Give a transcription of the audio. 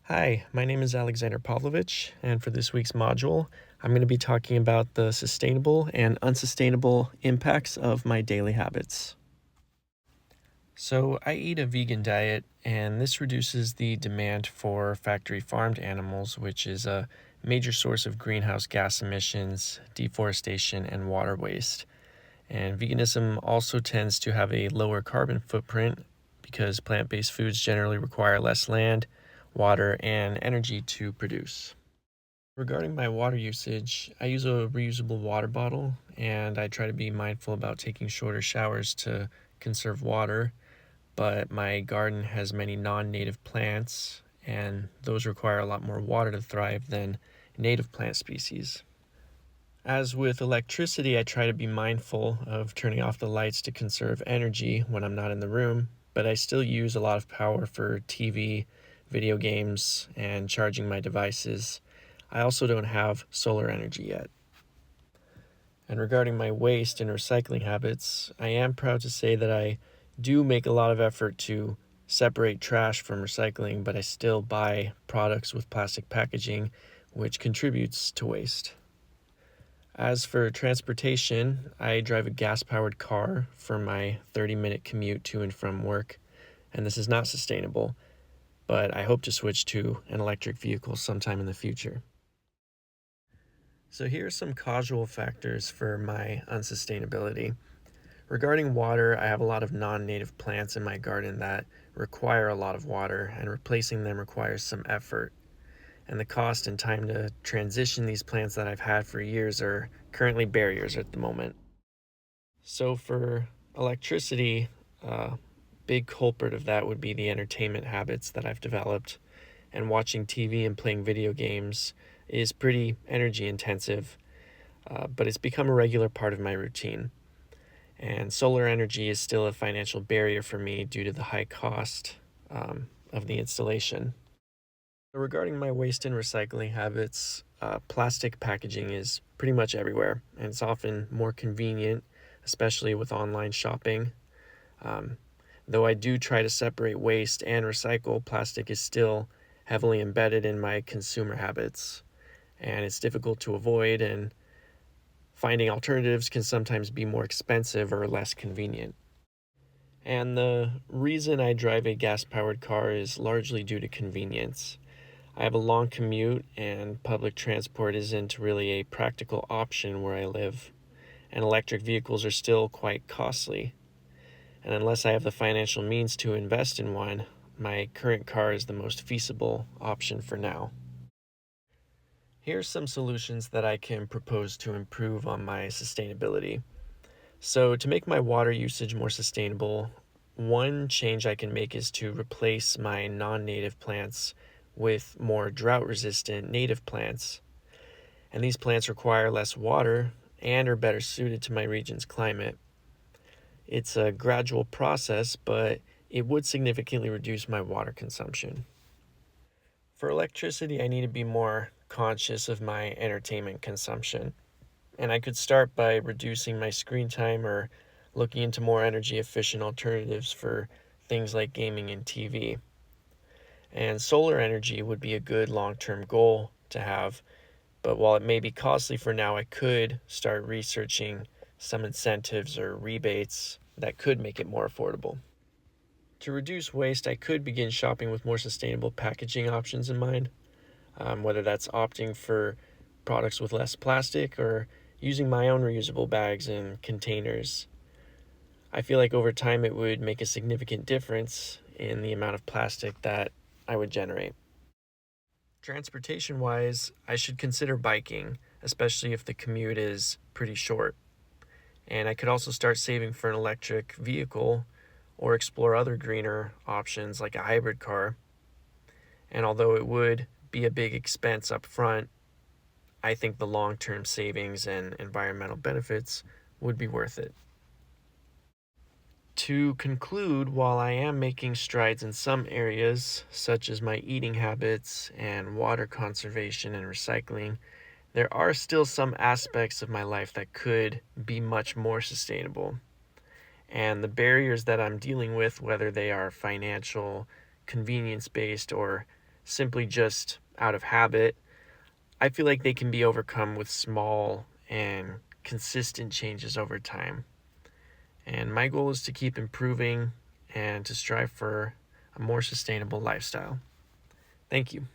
Hi, my name is Alexander Pavlovich, and for this week's module, I'm going to be talking about the sustainable and unsustainable impacts of my daily habits. So, I eat a vegan diet, and this reduces the demand for factory farmed animals, which is a major source of greenhouse gas emissions, deforestation, and water waste. And veganism also tends to have a lower carbon footprint because plant based foods generally require less land, water, and energy to produce. Regarding my water usage, I use a reusable water bottle and I try to be mindful about taking shorter showers to conserve water. But my garden has many non native plants, and those require a lot more water to thrive than native plant species. As with electricity, I try to be mindful of turning off the lights to conserve energy when I'm not in the room, but I still use a lot of power for TV, video games, and charging my devices. I also don't have solar energy yet. And regarding my waste and recycling habits, I am proud to say that I do make a lot of effort to separate trash from recycling, but I still buy products with plastic packaging, which contributes to waste. As for transportation, I drive a gas powered car for my 30-minute commute to and from work, and this is not sustainable, but I hope to switch to an electric vehicle sometime in the future. So, here are some causal factors for my unsustainability. Regarding water, I have a lot of non native plants in my garden that require a lot of water, and replacing them requires some effort. And the cost and time to transition these plants that I've had for years are currently barriers at the moment. So, for electricity, a big culprit of that would be the entertainment habits that I've developed. And watching TV and playing video games is pretty energy intensive, but it's become a regular part of my routine. And solar energy is still a financial barrier for me due to the high cost of the installation. Regarding my waste and recycling habits, plastic packaging is pretty much everywhere, and it's often more convenient, especially with online shopping. Um, though I do try to separate waste and recycle, plastic is still heavily embedded in my consumer habits, and it's difficult to avoid, and finding alternatives can sometimes be more expensive or less convenient. And the reason I drive a gas powered car is largely due to convenience. I have a long commute, and public transport isn't really a practical option where I live, and electric vehicles are still quite costly. And unless I have the financial means to invest in one, my current car is the most feasible option for now. Here are some solutions that I can propose to improve on my sustainability. So, to make my water usage more sustainable, one change I can make is to replace my non native plants with more drought resistant native plants. And these plants require less water and are better suited to my region's climate. It's a gradual process, but it would significantly reduce my water consumption. For electricity, I need to be more conscious of my entertainment consumption. And I could start by reducing my screen time or looking into more energy efficient alternatives for things like gaming and TV. And solar energy would be a good long term goal to have, but while it may be costly for now, I could start researching some incentives or rebates that could make it more affordable. To reduce waste, I could begin shopping with more sustainable packaging options in mind, whether that's opting for products with less plastic or using my own reusable bags and containers. I feel like over time it would make a significant difference in the amount of plastic that I would generate. Transportation wise, I should consider biking, especially if the commute is pretty short. And I could also start saving for an electric vehicle or explore other greener options like a hybrid car. And although it would be a big expense up front, I think the long term savings and environmental benefits would be worth it. To conclude, while I am making strides in some areas, such as my eating habits and water conservation and recycling, there are still some aspects of my life that could be much more sustainable. And the barriers that I'm dealing with, whether they are financial, convenience based, or simply just out of habit, I feel like they can be overcome with small and consistent changes over time. And my goal is to keep improving and to strive for a more sustainable lifestyle. Thank you.